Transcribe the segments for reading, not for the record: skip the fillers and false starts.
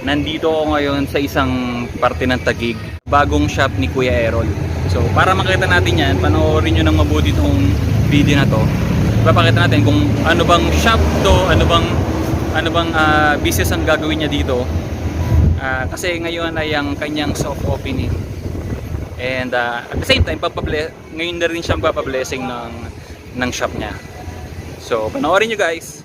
Nandito ako ngayon sa isang parte ng Taguig, bagong shop ni Kuya Errol. So para makita natin yan, panoorin nyo ng mabuti itong video na to. Papakita natin kung ano bang shop to, ano bang business ang gagawin niya dito. Kasi ngayon ay ang kanyang soft opening. And at the same time, ngayon na rin siyang papablessing ng shop niya. So panoorin nyo guys.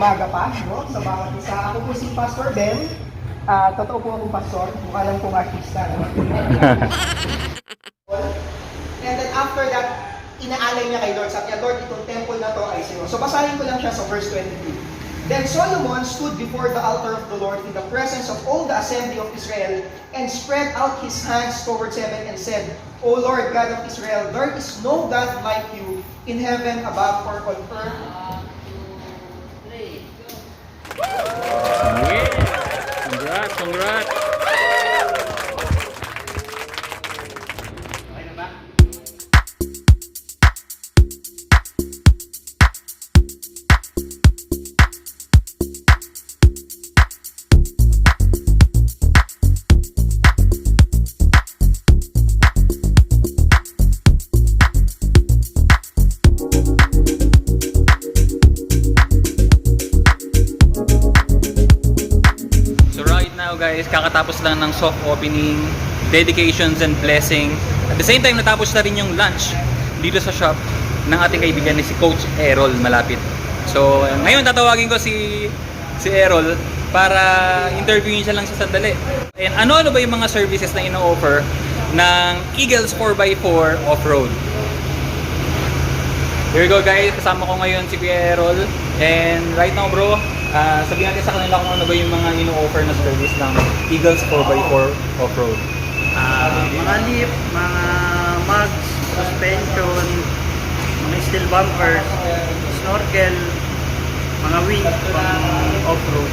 Umaga pa, no? Sa bawat isa. Ako po si Pastor Ben. Totoo po akong pastor. Kung alam kong artista, no? And then after that, inaalay niya kay Lord. Sabi niya, Lord, itong temple na to ay sa'yo. So basahin ko lang siya sa verse 23. Then Solomon stood before the altar of the Lord in the presence of all the assembly of Israel and spread out his hands towards heaven and said, O Lord, God of Israel, there is no God like you in heaven above or on earth. Congrats, congrats. Guys, kakatapos lang ng soft opening, dedications and blessing. At the same time, natapos na rin yung lunch dito sa shop ng ating kaibigan ni si Coach Errol malapit. So, ngayon tatawagin ko si Errol para interviewin siya lang sa sandali. And ano-ano ba yung mga services na ino-offer ng Eagles 4x4 Offroad? Here we go guys, kasama ko ngayon si Kuya Errol. And right now bro, sabihin natin sa kanila kung ano ba yung mga ino-offer na service ng Eagles 4x4 Offroad. Mga lift, mga mugs, suspension, mga steel bumpers, snorkel, mga wing pang off-road,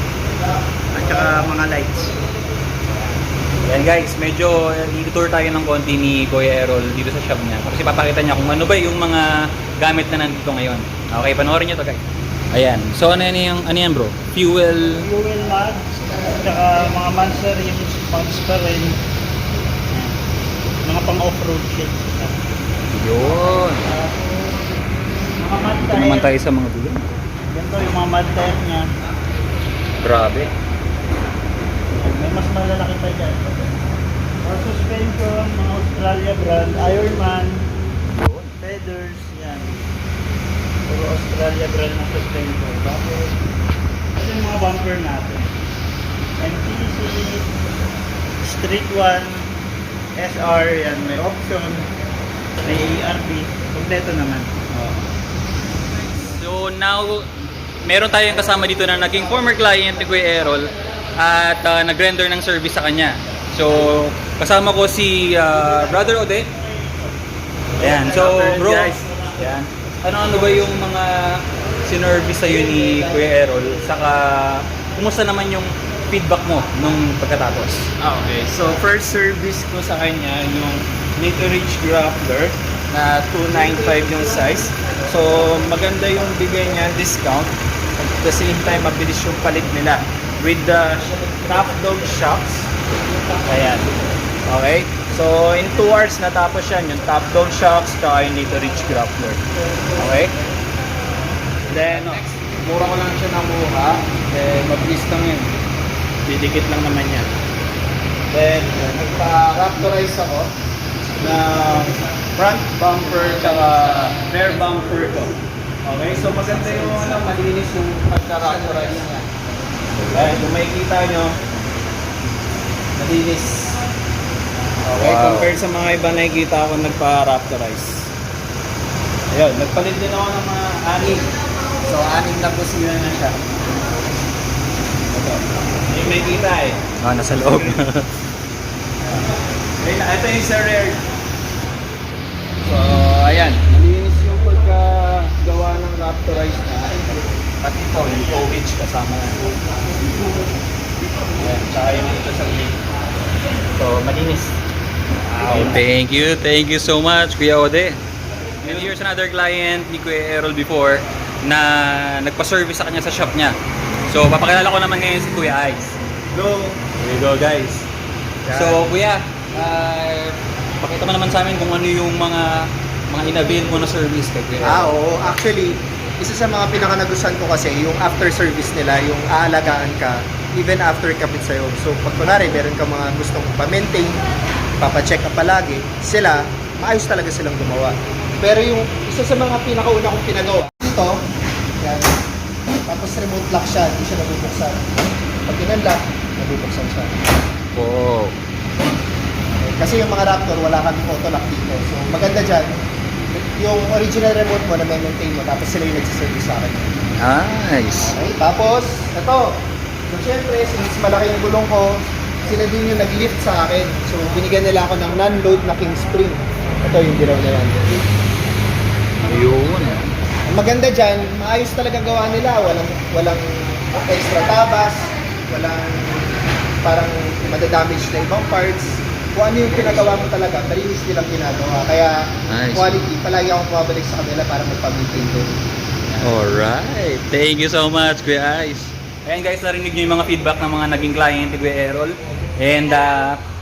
at saka mga lights. Yan guys, medyo i-tour tayo ng konti ni Kuya Errol dito sa shop niya. Kasi papakita niya kung ano ba yung mga gamit na nandito ngayon. Okay, panoorin niyo to guys. Ayan. So ano yan bro? Fuel Mugs, tsaka mga monster yung pumps pa rin. Mga pang off-road shit. Yun. Mga mud Ito tire. naman tayo sa mga dulo. Ganito yung mga mud tire niya. Grabe. May mas malalaki pa dyan. Mga suspension, mga Australia brand, Ironman, feathers, yan. Puro Australia brand na suspension. Tapos, ito yung mga bumper natin. MTC, Street 1, SR, yan. May option, may ARP. Kompleto naman. So now, meron tayong kasama dito na naging former client ni Kuya Errol at nag-render ng service sa kanya. So, kasama ko si Brother Ode. Ayan, so bro, ayan. Ano ba yung mga sinervice sa'yo ni Kuya Errol? Saka, kumusta naman yung feedback mo nung pagkatapos? Okay, so first service ko sa kanya yung Little Ridge Grappler na 295 yung size. So maganda yung bigay niya discount. At the same time, mabilis yung palit nila with the Top Dog shocks. Ayan. Okay. So in 2 hours natapos yan yung Top Dog shocks tsaka yung Little Ridge Grappler. Okay. Then mura ko lang siya nakuha. Mabilis lang yun. Didikit lang naman yan. Then nagpa-raptorize ako na front bumper tsaka rear bumper ko. Okay, so maganda yung malinis yung pagka-raptorize niya. Ayan, kung makikita nyo, malinis. Okay, wow. Compared sa mga iba nakikita ako nagpa-raptorize. Ayun, nagpalit din ako ng mga anim. So, anim na kusina na siya. Ito, hindi makikita eh. Nasa loob. Ito yung sa rear. So, ayan. Malinis yung paggawa ng Raptorize na, pati ito, yung OH kasama na. Ayan, tsaka yung ito sa gate. So, malinis. Thank you so much, Kuya Ode. And here's another client ni Kuya Errol before na nagpa-service sa kanya sa shop niya. So, papakilala ko naman ngayon si Kuya Ice. Go! Here we go, guys. So, Kuya, pakita mo naman sa amin kung ano yung mga in-avail mo na service kay Kuya Errol. Oo. Actually, isa sa mga pinaka-nagustuhan ko kasi, yung after service nila, yung aalagaan ka, even after kapit sa'yo. So, pag kunwari, meron ka mga gustong pa-maintain, papacheck ka palagi, sila, maayos talaga silang gumawa. Pero yung isa sa mga pinakauna kong pinagawa, ito, yan, tapos remote lock siya, hindi siya nabubuksan. Pag in-unlock, nabubuksan siya. Oh. Kasi yung mga Raptor, wala kaming auto lock dito. So, maganda dyan, yung original remote mo na maintain mo, tapos sila yung nagsiservice sa akin. Nice. Okay, tapos, ito. So, syempre, since malaki yung gulong ko, sila din yung nag-lift sa akin. So, binigyan nila ako ng non-load na king spring. Ito yung dilaw na yan. Ayun. Ang maganda dyan, maayos talaga gawa nila. Walang extra tabas, walang parang madadamage na ibang parts. Kung ano yung pinagawa mo talaga, malinis nilang ginagawa. Kaya, Nice. quality, palagi akong pumabalik sa kanila para magpa-maintain din. Alright. Thank you so much, Kuya Ice. Ayan guys, narinig nyo yung mga feedback ng mga naging client ni Kuya Errol. And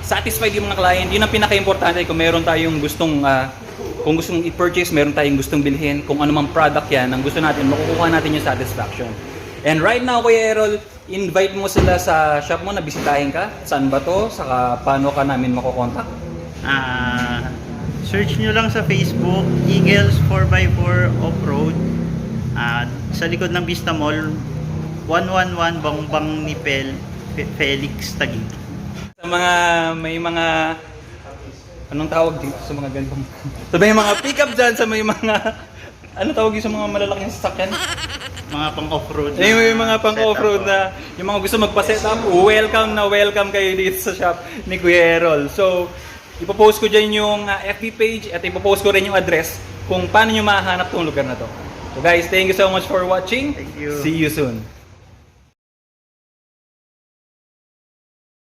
satisfied yung mga client. Yun ang pinaka-importante kung meron tayong gustong kung gustong i-purchase, meron tayong gustong bilhin, kung ano mang product yan, ang gusto natin, makukuha natin yung satisfaction. And right now, Kuya Errol, invite mo sila sa shop mo na bisitahin ka. Saan ba to? Saka paano ka namin makokontak? Search nyo lang sa Facebook, Eagles 4x4 Offroad. Sa likod ng Vista Mall, 111 Bangbang Nipel, Felix Taguig. Sa mga, may mga, anong tawag dito sa mga ganitong, so may mga pick-up dyan sa may mga, ano tawag yung sa mga malalaking sasakyan? Mga pang-offroad. Yung mga pang-offroad na, yung mga gusto magpa-set up, welcome kayo dito sa shop ni Kuya Errol. So, ipopost ko dyan yung FB page at ipopost ko rin yung address kung paano nyo mahanap tong lugar na to. So guys, thank you so much for watching. Thank you. See you soon.